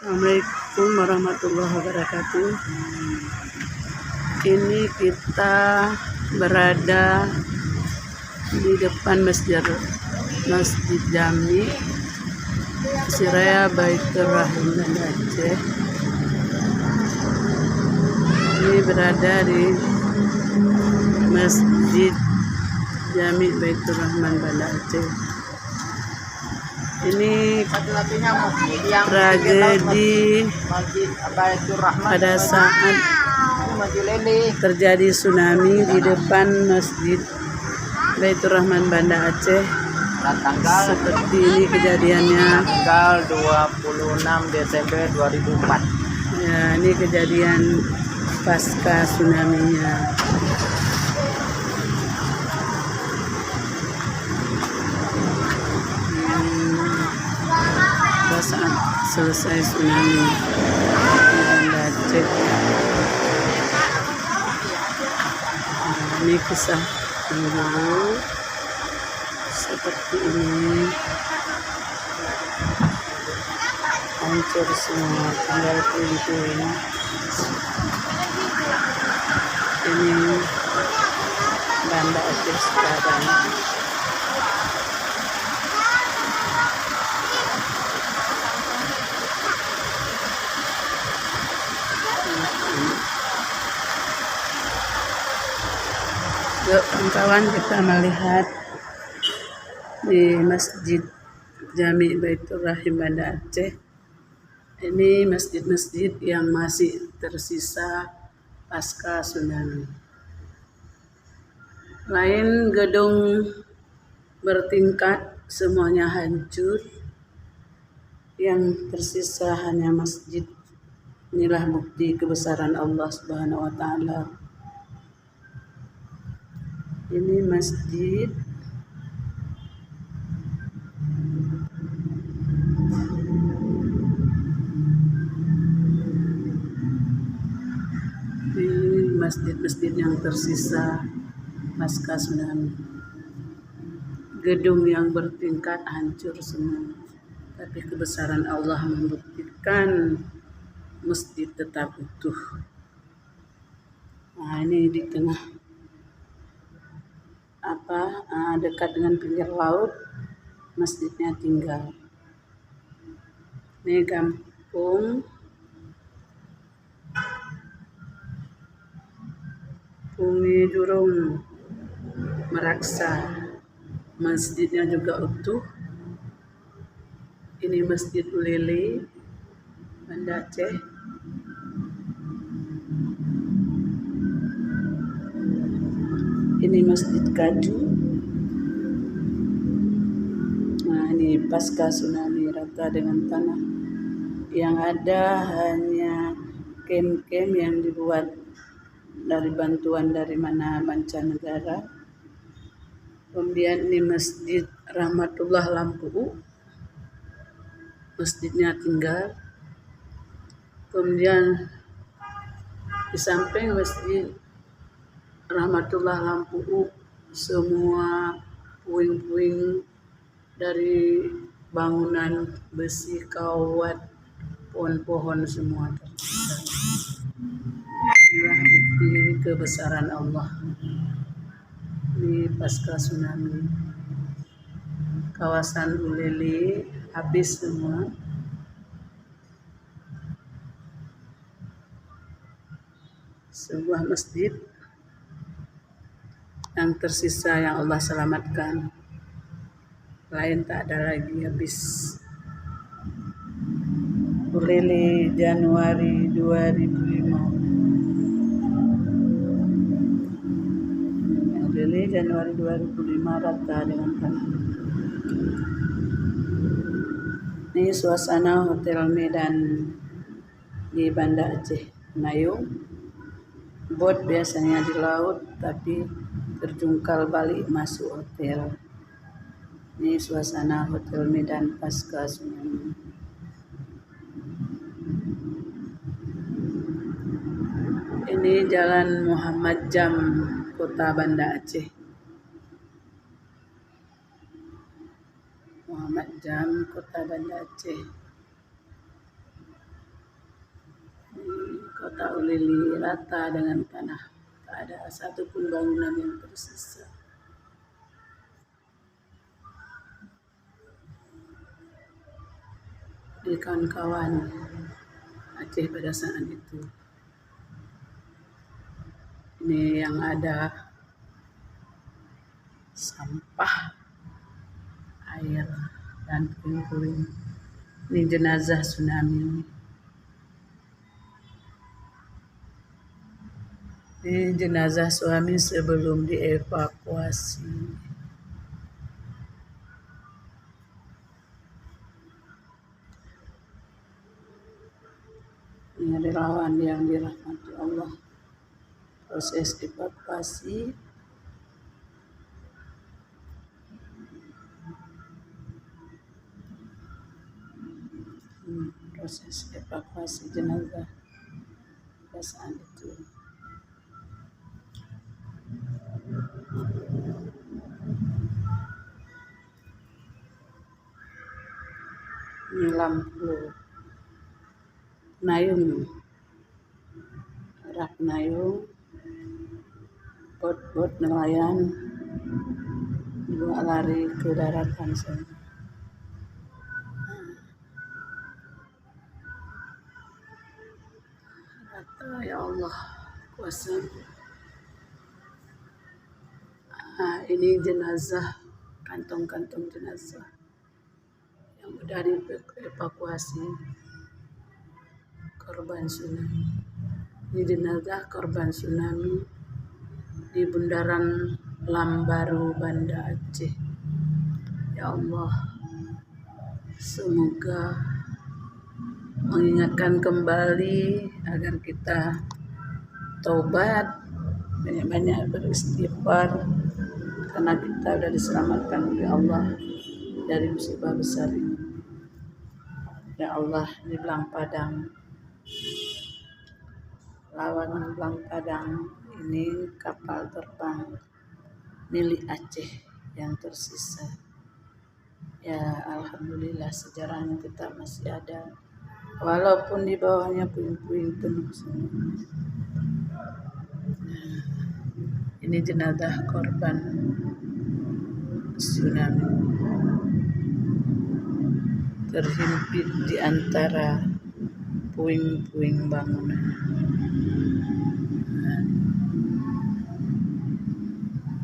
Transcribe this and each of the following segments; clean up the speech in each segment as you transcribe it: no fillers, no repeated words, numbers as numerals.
Assalamualaikum warahmatullahi wabarakatuh. Ini kita berada di depan Masjid Jami Siraya Baitur Rahman Banda Aceh. Ini berada di Masjid Jami Baitur Rahman Banda Aceh. Ini tragedi pada saat terjadi tsunami di depan Masjid Baitur Rahman Banda Aceh. Seperti ini kejadiannya. Tanggal 26 Desember 2004. Ya, ini kejadian pasca tsunami-nya. Saat selesai tsunami di Banda Aceh. Ini kisah dulu seperti ini, hancur semua, tinggal puing-puing. Ini Banda Aceh sekarang. Kawan-kawan, kita melihat di Masjid Jami Baitur Rahman Banda Aceh. Ini masjid-masjid yang masih tersisa pasca tsunami. Lain gedung bertingkat semuanya hancur. Yang tersisa hanya masjid. Inilah bukti kebesaran Allah Subhanahu wa taala. Ini masjid. Ini masjid-masjid yang tersisa pasca tsunami. Gedung yang bertingkat hancur semua. Tapi kebesaran Allah membuktikan masjid tetap utuh. Nah, ini di tengah dekat dengan pinggir laut, masjidnya tinggal. Ini kampung Bumi Durung Meraksa, masjidnya juga utuh. Ini Masjid Ulele Banda Aceh. Ini Masjid Kaju. Nah, ini pasca tsunami rata dengan tanah. Yang ada hanya kem-kem yang dibuat dari bantuan dari mancanegara. Kemudian ini Masjid Rahmatullah Lampu. Masjidnya tinggal. Kemudian di samping Masjid Rahmatullah Lampu, semua puing-puing dari bangunan besi, kawat, pohon-pohon semua tersisa. Inilah bukti kebesaran Allah. Ini pasca tsunami. Kawasan Ulele habis semua. Sebuah masjid yang tersisa yang Allah selamatkan. Lain tak ada lagi, habis. Ulele Januari 2005. Ulele Januari 2005 rata dengan tanah. Ini suasana Hotel Medan di Banda Aceh, Nayung. Bot biasanya di laut, tapi terjungkal balik masuk hotel. Ini suasana Hotel Medan pasca tsunami. Ini Jalan Muhammad Jam, Kota Banda Aceh. Muhammad Jam, Kota Banda Aceh. tak ulili rata dengan tanah. Tak ada satupun bangunan yang tersisa. Di kawan-kawan Aceh pada saat itu, ini yang ada sampah, air, dan puing-puing. Ini jenazah tsunami. Ini jenazah suami sebelum dievakuasi. Ini relawan yang dirahmati Allah. Proses evakuasi jenazah pada saat itu. Ini lampu Nayung, rak Nayung, bot-bot nelayan dua lari ke daratan sana. Rata ya Allah kuasa. Ini jenazah, kantong-kantong jenazah yang udah dievakuasi korban tsunami. Ini jenazah korban tsunami di Bundaran Lambaru, Banda Aceh. Ya Allah, semoga mengingatkan kembali agar kita taubat, banyak-banyak beristighfar, karena kita sudah diselamatkan oleh Allah dari musibah besar ini. Ya Allah, di Belang Padang, lawan Belang Padang ini kapal terbang milik Aceh yang tersisa. Ya alhamdulillah, sejarahnya tetap masih ada, walaupun di bawahnya puing-puing penuh semua. Ini jenazah korban tsunami terhimpit di antara puing-puing bangunan.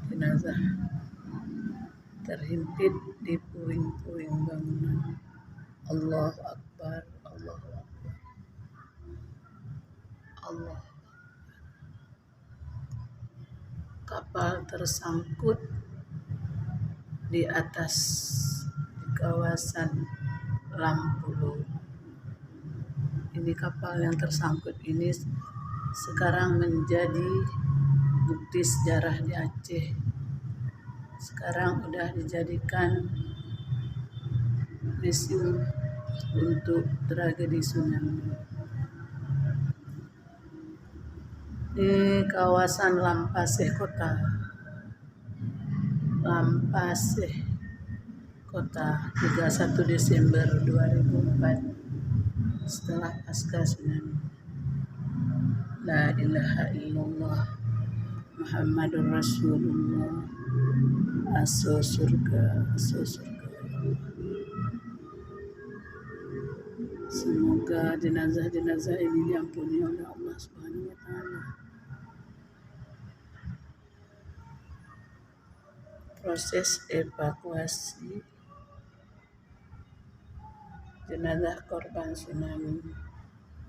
Jenazah terhimpit di puing-puing bangunan. Allahu Akbar, Allahu Akbar, Allah. Kapal tersangkut di atas di kawasan Lampulo. Ini kapal yang tersangkut ini sekarang menjadi bukti sejarah di Aceh. Sekarang sudah dijadikan museum untuk tragedi tsunami. Di kawasan Lampaseh Kota, Lampaseh Kota, 31 Desember 2004, setelah pasca tsunami. La ilaha illallah Muhammadur Rasulullah. Aso surga, aso surga. Semoga jenazah-jenazah ini diampuni oleh Allah Subhanahu wa taala. Proses evakuasi jenazah korban tsunami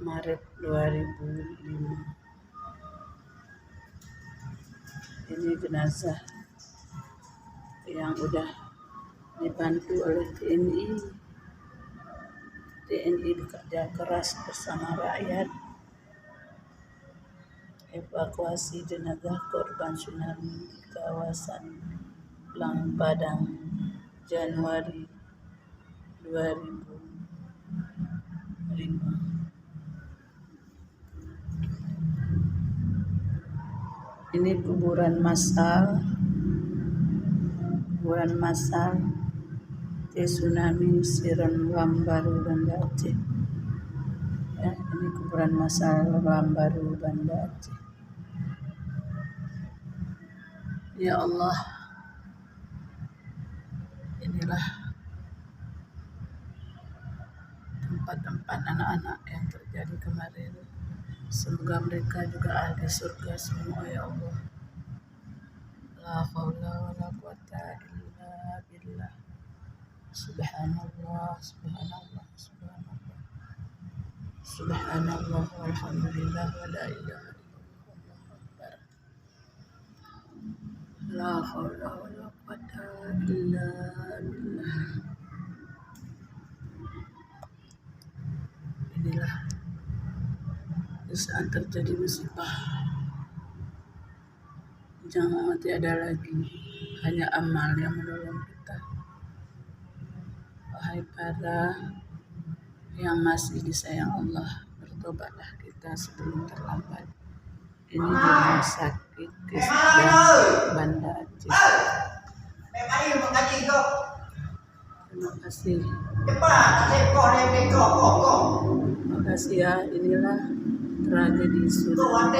Maret 2005. Ini jenazah yang udah dibantu oleh TNI bekerja keras bersama rakyat. Evakuasi jenazah korban tsunami di kawasan Belang Padang Januari 2005. Ini kuburan massal tsunami Siron Lambaru, Banda Aceh. Ya, ini kuburan masal Lambaru Banda Aceh. Ya Allah, inilah tempat-tempat anak-anak yang terjadi kemarin. Semoga mereka juga ahli surga semua ya Allah. La haula wala quwata illa billah. Subhanallah, subhanallah, subhanallah. Subhanallah walhamdulillah wa la ilaha illallah wallahu akbar. La haula wala quwata illa billah. Inilah di saat terjadi musibah, jangan tiada lagi, hanya amal yang menolong kita. Wahai para yang masih disayang Allah, bertobatlah kita sebelum terlambat. Ini di rumah sakit Kesbang Banda Aceh. Terima kasih. Terima kasih ya, inilah tragedi Sudan.